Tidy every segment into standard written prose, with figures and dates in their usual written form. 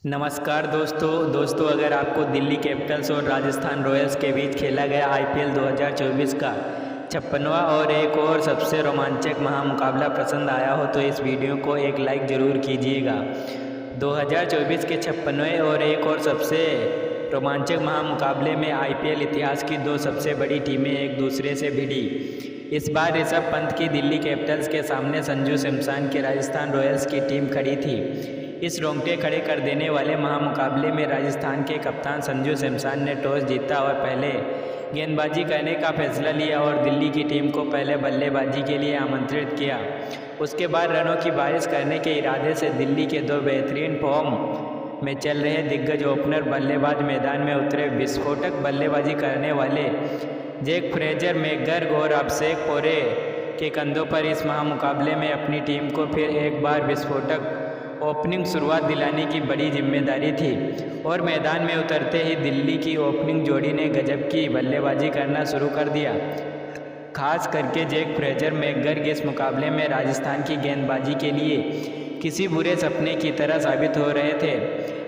नमस्कार दोस्तों अगर आपको दिल्ली कैपिटल्स और राजस्थान रॉयल्स के बीच खेला गया आईपीएल 2024 का 56वां और एक और सबसे रोमांचक महामुकाबला पसंद आया हो तो इस वीडियो को एक लाइक ज़रूर कीजिएगा। 2024 के 56वें और एक और सबसे रोमांचक महामुकाबले में आईपीएल इतिहास की दो सबसे बड़ी टीमें एक दूसरे से भिड़ी। इस बार ऋषभ पंत की दिल्ली कैपिटल्स के सामने संजू सैमसन की राजस्थान रॉयल्स की टीम खड़ी थी। इस रोंगटे खड़े कर देने वाले महामुकाबले में राजस्थान के कप्तान संजू सैमसन ने टॉस जीता और पहले गेंदबाजी करने का फैसला लिया और दिल्ली की टीम को पहले बल्लेबाजी के लिए आमंत्रित किया। उसके बाद रनों की बारिश करने के इरादे से दिल्ली के दो बेहतरीन फॉर्म में चल रहे दिग्गज ओपनर बल्लेबाज मैदान में उतरे। विस्फोटक बल्लेबाजी करने वाले जैक फ्रेजर मैकगर्ग और अभिषेक पोरे के कंधों पर इस महामुकाबले में अपनी टीम को फिर एक बार विस्फोटक ओपनिंग शुरुआत दिलाने की बड़ी जिम्मेदारी थी और मैदान में उतरते ही दिल्ली की ओपनिंग जोड़ी ने गजब की बल्लेबाजी करना शुरू कर दिया। खास करके जैक फ्रेजर मैकगर्ग इस मुकाबले में राजस्थान की गेंदबाजी के लिए किसी बुरे सपने की तरह साबित हो रहे थे।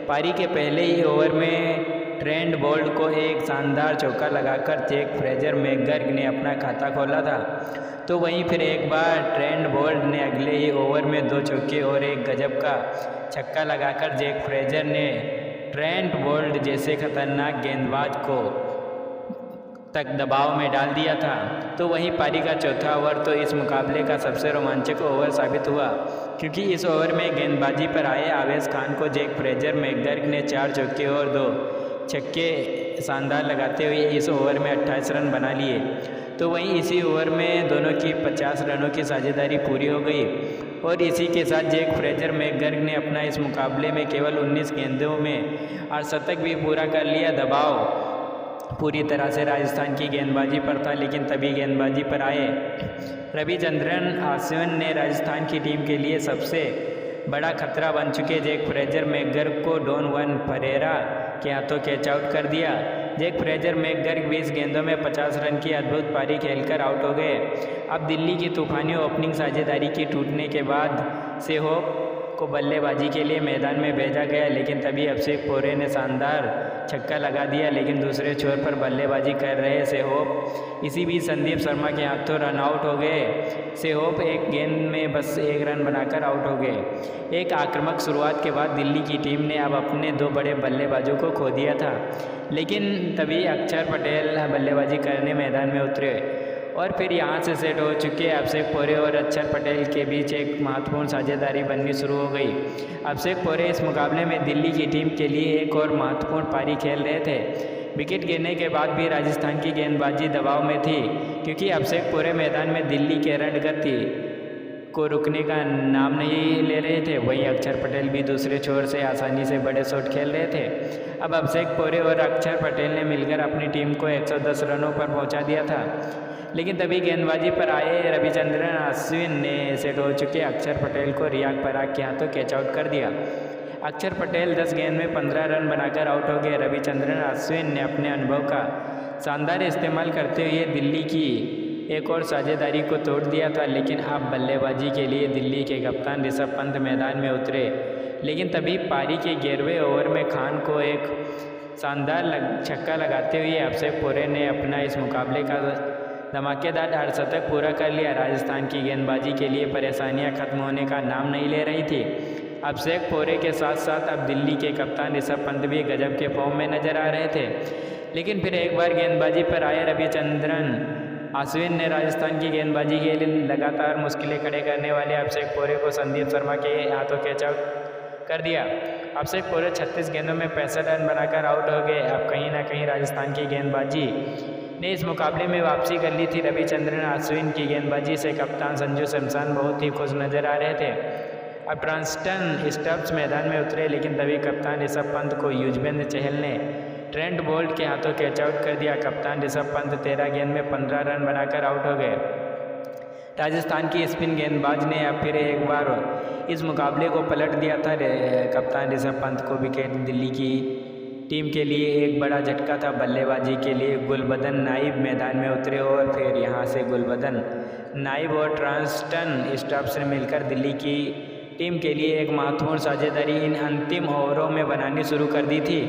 पारी के पहले ही ओवर में ट्रेंट बोल्ट को एक शानदार चौका लगाकर जैक फ्रेजर मैकगर्ग ने अपना खाता खोला था, तो वहीं फिर एक बार ट्रेंट बोल्ट ने अगले ही ओवर में दो चौके और एक गजब का छक्का लगाकर जैक फ्रेजर ने ट्रेंट बोल्ट जैसे खतरनाक गेंदबाज को तक दबाव में डाल दिया था। तो वहीं पारी का चौथा ओवर तो इस मुकाबले का सबसे रोमांचक ओवर साबित हुआ, क्योंकि इस ओवर में गेंदबाजी पर आए आवेश खान को जैक फ्रेजर मैकगर्ग ने 4 चौके और 2 छक्के शानदार लगाते हुए इस ओवर में 28 रन बना लिए। तो वहीं इसी ओवर में दोनों की 50 रनों की साझेदारी पूरी हो गई और इसी के साथ जैक फ्रेजर मैकगर्ग ने अपना इस मुकाबले में केवल 19 गेंदों में अर्धशतक भी पूरा कर लिया। दबाव पूरी तरह से राजस्थान की गेंदबाजी पर था, लेकिन तभी गेंदबाजी पर आए रविचंद्रन अश्विन ने राजस्थान की टीम के लिए सबसे बड़ा खतरा बन चुके जैक फ्रेजर मैकगर्ग को डॉन वन फरेरा के हाथों कैच आउट कर दिया। जैक फ्रेजर मैकगर्ग 20 गेंदों में 50 रन की अद्भुत पारी खेलकर आउट हो गए। अब दिल्ली की तूफानी ओपनिंग साझेदारी की टूटने के बाद सेहोप को बल्लेबाजी के लिए मैदान में भेजा गया, लेकिन तभी अभिषेक पोरे ने शानदार छक्का लगा दिया। लेकिन दूसरे छोर पर बल्लेबाजी कर रहे सेहोप इसी बीच संदीप शर्मा के हाथों रन आउट हो गए। सेहोप एक गेंद में बस 1 रन बनाकर आउट हो गए। एक आक्रामक शुरुआत के बाद दिल्ली की टीम ने अब अपने 2 बड़े बल्लेबाजों को खो दिया था, लेकिन तभी अक्षर पटेल बल्लेबाजी करने मैदान में उतरे और फिर यहां से सेट हो चुके अभिषेक पोरे और अक्षर पटेल के बीच एक महत्वपूर्ण साझेदारी बननी शुरू हो गई। अभिषेक पोरे इस मुकाबले में दिल्ली की टीम के लिए एक और महत्वपूर्ण पारी खेल रहे थे। विकेट गिरने के बाद भी राजस्थान की गेंदबाजी दबाव में थी, क्योंकि अभिषेक पोरे मैदान में दिल्ली के रन गति को रुकने का नाम नहीं ले रहे थे। वहीं अक्षर पटेल भी दूसरे छोर से आसानी से बड़े शॉट खेल रहे थे। अब अभिषेक पोरे और अक्षर पटेल ने मिलकर अपनी टीम को 110 रनों पर पहुंचा दिया था, लेकिन तभी गेंदबाजी पर आए रविचंद्रन अश्विन ने सेट हो चुके अक्षर पटेल को रियाक पराग के हाथों कैच आउट कर दिया। अक्षर पटेल 10 गेंद में 15 रन बनाकर आउट हो गए। रविचंद्रन अश्विन ने अपने अनुभव का शानदार इस्तेमाल करते हुए दिल्ली की एक और साझेदारी को तोड़ दिया था, लेकिन अब बल्लेबाजी के लिए दिल्ली के कप्तान ऋषभ पंत मैदान में उतरे। लेकिन तभी पारी के 11वें ओवर में खान को एक शानदार छक्का लगाते हुए अभिषेक पोरे ने अपना इस मुकाबले का धमाकेदार अर्धशतक पूरा कर लिया। राजस्थान की गेंदबाजी के लिए परेशानियां खत्म होने का नाम नहीं ले रही थी। अभिषेक पोरे के साथ साथ अब दिल्ली के कप्तान ऋषभ पंत भी गजब के फॉर्म में नजर आ रहे थे। लेकिन फिर एक बार गेंदबाजी पर आए रविचंद्रन अश्विन ने राजस्थान की गेंदबाजी के लिए लगातार मुश्किलें खड़े करने वाले अभिषेक पोरे को संदीप शर्मा के हाथों कैच आउट कर दिया। अभिषेक पोरे 36 गेंदों में 65 रन बनाकर आउट हो गए। अब कहीं ना कहीं राजस्थान की गेंदबाजी ने इस मुकाबले में वापसी कर ली थी। रविचंद्रन अश्विन की गेंदबाजी से कप्तान संजू सैमसन बहुत ही खुश नजर आ रहे थे। अब ट्रांस्टन स्टब्स मैदान में उतरे, लेकिन तभी कप्तान ऋषभ पंत को युजवेंद्र चहल ने ट्रेंट बोल्ट के हाथों कैच आउट कर दिया। कप्तान ऋषभ पंत 13 गेंद में 15 रन बनाकर आउट हो गए। राजस्थान की स्पिन गेंदबाज ने अब फिर एक बार इस मुकाबले को पलट दिया था। कप्तान ऋषभ पंत को विकेट दिल्ली की टीम के लिए एक बड़ा झटका था। बल्लेबाजी के लिए गुलबदन नाइब मैदान में उतरे और फिर यहां से गुलबदन नाइब और ट्रांस्टन स्टब्स ने मिलकर दिल्ली की टीम के लिए एक महत्वपूर्ण साझेदारी इन अंतिम ओवरों में बनानी शुरू कर दी थी।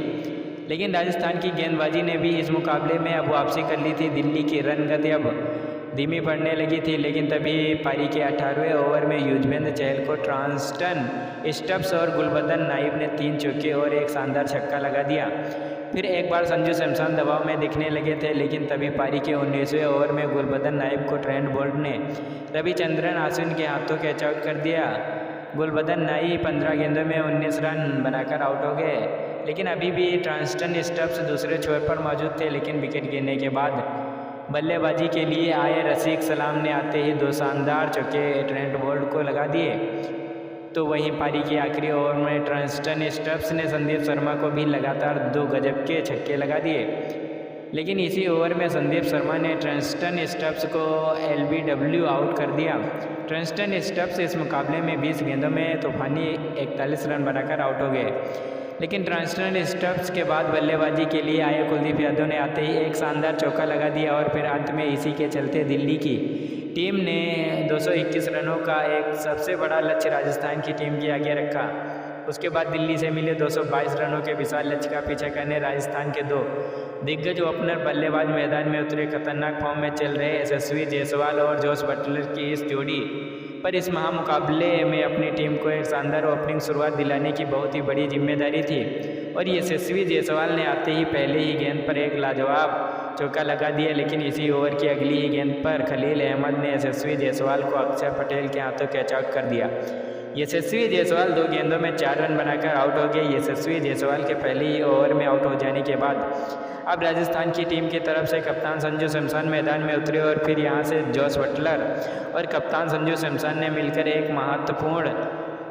लेकिन राजस्थान की गेंदबाजी ने भी इस मुकाबले में अब वापसी कर ली थी। दिल्ली की रन गति अब धीमी पड़ने लगी थी, लेकिन तभी पारी के 18वें ओवर में युजवेंद्र चहल को ट्रांसटन स्टब्स और गुलबदन नाइब ने 3 चौके और एक शानदार छक्का लगा दिया। फिर एक बार संजू सैमसन दबाव में दिखने लगे थे, लेकिन तभी पारी के 19वें ओवर में गुलबदन नाइब को ट्रेंट बोल्ट ने रविचंद्रन अश्विन के हाथों कैच आउट कर दिया। गुलबदन नाइब 15 गेंदों में 19 रन बनाकर आउट हो गए, लेकिन अभी भी ट्रांसटन स्टब्स दूसरे छोर पर मौजूद थे। लेकिन विकेट गिरने के बाद बल्लेबाजी के लिए आए रशीक सलाम ने आते ही 2 शानदार चौके ट्रेंट बोल्ट को लगा दिए। तो वहीं पारी के आखिरी ओवर में ट्रांसटन स्टब्स ने संदीप शर्मा को भी लगातार 2 गजब के छक्के लगा दिए। लेकिन इसी ओवर में संदीप शर्मा ने ट्रांसटन स्टब्स को LBW आउट कर दिया। ट्रांसटन स्टब्स इस मुकाबले में 20 गेंदों में तूफानी 41 रन बनाकर आउट हो गए। लेकिन ट्रांसटन स्टब्स के बाद बल्लेबाजी के लिए आए कुलदीप यादव ने आते ही एक शानदार चौका लगा दिया और फिर अंत में इसी के चलते दिल्ली की टीम ने 221 रनों का एक सबसे बड़ा लक्ष्य राजस्थान की टीम के आगे रखा। उसके बाद दिल्ली से मिले 222 रनों के विशाल लक्ष्य का पीछा करने राजस्थान के 2 दिग्गज ओपनर बल्लेबाज मैदान में उतरे। खतरनाक फॉर्म में चल रहे यशस्वी जायसवाल और जोस बटलर की इस जोड़ी पर इस महामुकाबले में अपनी टीम को एक शानदार ओपनिंग शुरुआत दिलाने की बहुत ही बड़ी जिम्मेदारी थी और यशस्वी जायसवाल ने आते ही पहले ही गेंद पर एक लाजवाब चौका लगा दिया। लेकिन इसी ओवर की अगली ही गेंद पर खलील अहमद ने यशस्वी जायसवाल को अक्षर पटेल के हाथों कैच आउट कर दिया। यशस्वी जायसवाल 2 गेंदों में 4 रन बनाकर आउट हो गए। यशस्वी जायसवाल के पहले ही ओवर में आउट हो जाने के बाद अब राजस्थान की टीम की तरफ से कप्तान संजू सैमसन मैदान में उतरे और फिर यहां से जोस बटलर और कप्तान संजू सैमसन ने मिलकर एक महत्वपूर्ण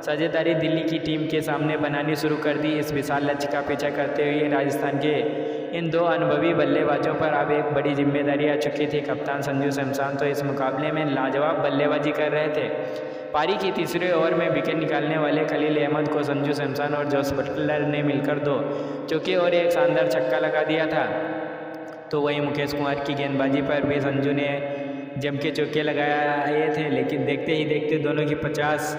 साझेदारी दिल्ली की टीम के सामने बनानी शुरू कर दी। इस विशाल लक्ष्य का पीछा करते हुए राजस्थान के इन 2 अनुभवी बल्लेबाजों पर अब एक बड़ी जिम्मेदारी आ चुकी थी। कप्तान संजू सैमसन तो इस मुकाबले में लाजवाब बल्लेबाजी कर रहे थे। पारी की तीसरे ओवर में विकेट निकालने वाले खलील अहमद को संजू सैमसन और जोस बटलर ने मिलकर 2 चौके और एक शानदार छक्का लगा दिया था। तो वहीं मुकेश कुमार की गेंदबाजी पर भी संजू ने जम के चौके लगाए थे, लेकिन देखते ही देखते दोनों की 50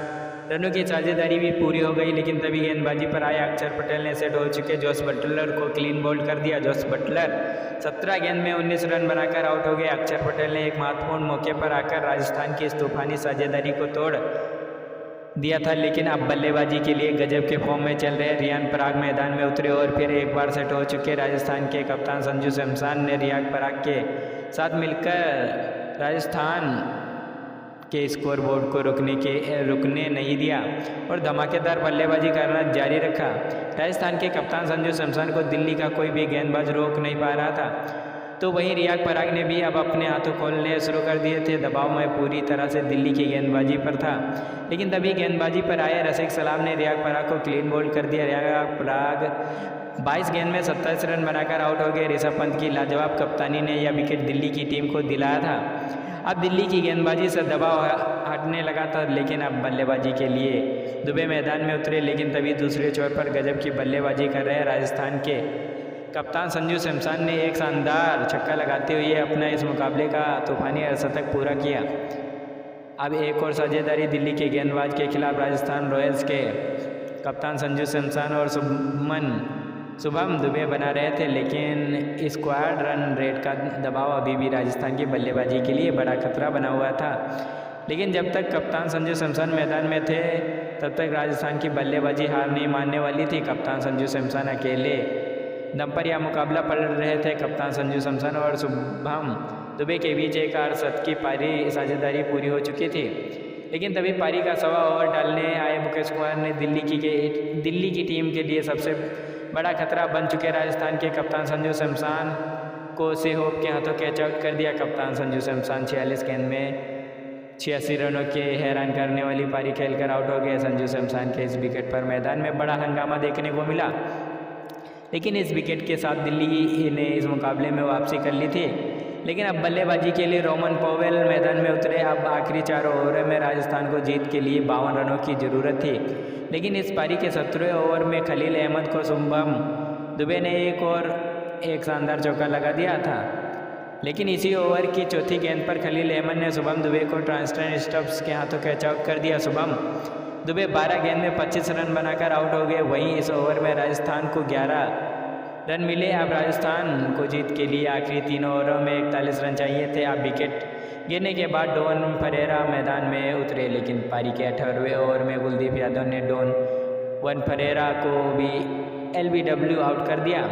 रनों की साझेदारी भी पूरी हो गई। लेकिन तभी गेंदबाजी पर आए अक्षर पटेल ने सेट हो चुके जोस बटलर को क्लीन बोल्ड कर दिया। जोस बटलर 17 गेंद में 19 रन बनाकर आउट हो गए। अक्षर पटेल ने एक महत्वपूर्ण मौके पर आकर राजस्थान की इस तूफानी साझेदारी को तोड़ दिया था। लेकिन अब बल्लेबाजी के लिए गजब के फॉर्म में चल रहे रियान पराग मैदान में उतरे और फिर एक बार सेट हो चुके राजस्थान के कप्तान संजू सैमसन ने रियान पराग के साथ मिलकर राजस्थान के स्कोर बोर्ड को रुकने नहीं दिया और धमाकेदार बल्लेबाजी करना जारी रखा। राजस्थान के कप्तान संजू सैमसन को दिल्ली का कोई भी गेंदबाज रोक नहीं पा रहा था। तो वहीं रियान पराग ने भी अब अपने हाथों खोलने शुरू कर दिए थे। दबाव में पूरी तरह से दिल्ली की गेंदबाजी पर था, लेकिन तभी गेंदबाजी पर आए रशीक सलाम ने रियान पराग को क्लीन बोल्ड कर दिया। रियान पराग 22 गेंद में 27 रन बनाकर आउट हो गए। ऋषभ पंत की लाजवाब कप्तानी ने यह विकेट दिल्ली की टीम को दिलाया था। अब दिल्ली की गेंदबाजी से दबाव हटने लगा था, लेकिन अब बल्लेबाजी के लिए दुबे मैदान में उतरे। लेकिन तभी दूसरे छोर पर गजब की बल्लेबाजी कर रहे राजस्थान के कप्तान संजू सैमसन ने एक शानदार छक्का लगाते हुए अपना इस मुकाबले का तूफानी शतक पूरा किया। अब एक और साझेदारी दिल्ली के गेंदबाज के खिलाफ राजस्थान रॉयल्स के कप्तान संजू सैमसन और शुभम दुबे बना रहे थे। लेकिन स्क्वाड रन रेट का दबाव अभी भी राजस्थान की बल्लेबाजी के लिए बड़ा खतरा बना हुआ था। लेकिन जब तक कप्तान संजू सैमसन मैदान में थे तब तक राजस्थान की बल्लेबाजी हार नहीं मानने वाली थी। कप्तान संजू सैमसन अकेले दम पर यह मुकाबला पड़ रहे थे। कप्तान संजू सैमसन और शुभम दुबे के बीच एक अर्धशतक की पारी साझेदारी पूरी हो चुकी थी। लेकिन तभी पारी का 1.25 ओवर डालने आए मुकेश कुमार ने दिल्ली की टीम के लिए सबसे बड़ा खतरा बन चुके राजस्थान के कप्तान संजू सैमसन को सेहोप के हाथों कैच आउट कर दिया। कप्तान संजू सैमसन 46 गेंद में 86 रनों के हैरान करने वाली पारी खेलकर आउट हो गए। संजू सैमसन के इस विकेट पर मैदान में बड़ा हंगामा देखने को मिला, लेकिन इस विकेट के साथ दिल्ली ने इस मुकाबले में वापसी कर ली थी। लेकिन अब बल्लेबाजी के लिए रोमन पोवेल मैदान में उतरे। अब आखिरी 4 ओवर में राजस्थान को जीत के लिए 52 रनों की ज़रूरत थी। लेकिन इस पारी के 17वें ओवर में खलील अहमद को शुभम दुबे ने एक शानदार चौका लगा दिया था। लेकिन इसी ओवर की चौथी गेंद पर खलील अहमद ने शुभम दुबे को ट्रांसटन स्टब्स के हाथों कैच आउट कर दिया। शुभम दुबे 12 गेंद में 25 रन बनाकर आउट हो गए। वहीं इस ओवर में राजस्थान को 11 रन मिले। अब राजस्थान को जीत के लिए आखिरी 3 ओवरों में 41 रन चाहिए थे। अब विकेट गिरने के बाद डोन फरेरा मैदान में उतरे, लेकिन पारी के 18वें ओवर में कुलदीप यादव ने डोन वन फरेरा को भी LBW आउट कर दिया।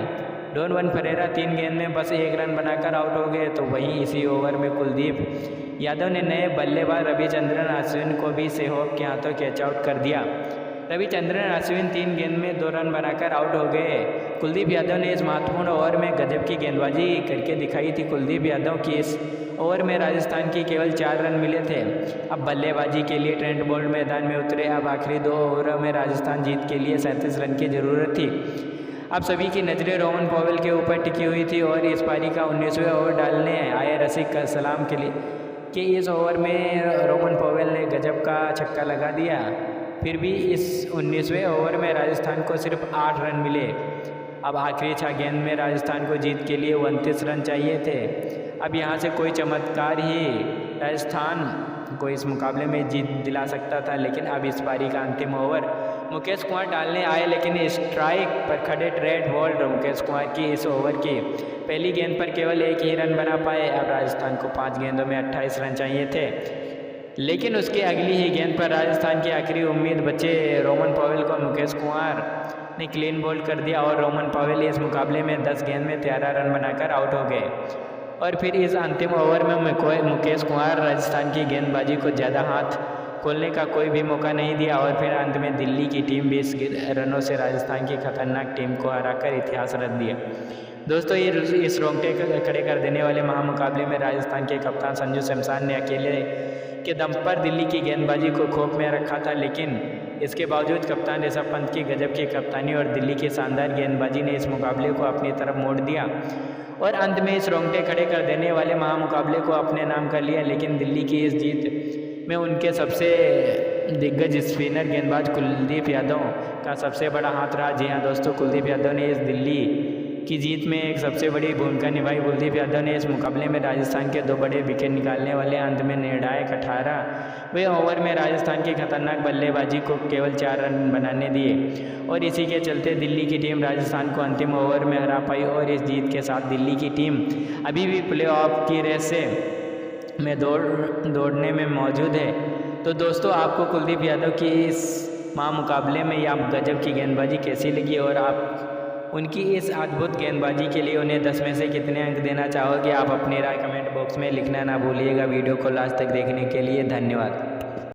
डोन वन फरेरा 3 गेंद में बस 1 रन बनाकर आउट हो गए। तो वहीं इसी ओवर में कुलदीप यादव ने नए बल्लेबाज रविचंद्रन अश्विन को भी सहयोग के हाथों कैच आउट कर दिया। रविचंद्रन अश्विन 3 गेंद में 2 रन बनाकर आउट हो गए। कुलदीप यादव ने इस महत्वपूर्ण ओवर में गजब की गेंदबाजी करके दिखाई थी। कुलदीप यादव की इस ओवर में राजस्थान की केवल 4 रन मिले थे। अब बल्लेबाजी के लिए ट्रेंट बोल्ट मैदान में उतरे। अब आखिरी 2 ओवरों में राजस्थान जीत के लिए 37 रन की ज़रूरत थी। अब सभी की नज़रें रोमन पॉवेल के ऊपर टिकी हुई थी और इस पारी का 19वें ओवर डालने आए रसिक सलाम के लिए कि इस ओवर में रोमन पॉवेल ने गजब का छक्का लगा दिया। फिर भी इस 19वें ओवर में राजस्थान को सिर्फ 8 रन मिले। अब आखिरी 6 गेंद में राजस्थान को जीत के लिए 29 रन चाहिए थे। अब यहाँ से कोई चमत्कार ही राजस्थान को इस मुकाबले में जीत दिला सकता था, लेकिन अब इस पारी का अंतिम ओवर मुकेश कुमार डालने आए, लेकिन स्ट्राइक पर खड़े ट्रेंट बोल्ट मुकेश कुमार की इस ओवर की पहली गेंद पर केवल 1 ही रन बना पाए। अब राजस्थान को 5 गेंदों में 28 रन चाहिए थे, लेकिन उसकी अगली ही गेंद पर राजस्थान की आखिरी उम्मीद बचे रोमन पॉवेल को मुकेश कुमार ने क्लीन बोल्ड कर दिया और रोमन पॉवेल इस मुकाबले में 10 गेंद में 13 रन बनाकर आउट हो गए। और फिर इस अंतिम ओवर में मुकेश कुमार राजस्थान की गेंदबाजी को ज़्यादा हाथ खोलने का कोई भी मौका नहीं दिया और फिर अंत में दिल्ली की टीम 20 रनों से राजस्थान की खतरनाक टीम को हराकर इतिहास रच दिया। दोस्तों, ये इस रोंगटे खड़े कर देने वाले महामुकाबले में राजस्थान के कप्तान संजू सैमसन ने अकेले के दम पर दिल्ली की गेंदबाजी को खौफ में रखा था, लेकिन इसके बावजूद कप्तान ऋषभ पंत की गजब की कप्तानी और दिल्ली की शानदार गेंदबाजी ने इस मुकाबले को अपनी तरफ मोड़ दिया और अंत में इस रोंगटे खड़े कर देने वाले महामुकाबले को अपने नाम कर लिया। लेकिन दिल्ली की इस जीत में उनके सबसे दिग्गज स्पिनर गेंदबाज कुलदीप यादव का सबसे बड़ा हाथ रहा। जी हाँ दोस्तों, कुलदीप यादव ने इस दिल्ली की जीत में एक सबसे बड़ी भूमिका निभाई। कुलदीप यादव ने इस मुकाबले में राजस्थान के 2 बड़े विकेट निकालने वाले अंत में निर्णायक 18वें ओवर में राजस्थान की खतरनाक बल्लेबाजी को केवल 4 रन बनाने दिए और इसी के चलते दिल्ली की टीम राजस्थान को अंतिम ओवर में हरा पाई और इस जीत के साथ दिल्ली की टीम अभी भी प्लेऑफ की रेस में दौड़ने में मौजूद है। तो दोस्तों, आपको कुलदीप यादव की इस महामुकाबले में या गजब की गेंदबाजी कैसी लगी और आप उनकी इस अद्भुत गेंदबाजी के लिए उन्हें 10 में से कितने अंक देना चाहोगे? आप अपनी राय कमेंट बॉक्स में लिखना ना भूलिएगा। वीडियो को लास्ट तक देखने के लिए धन्यवाद।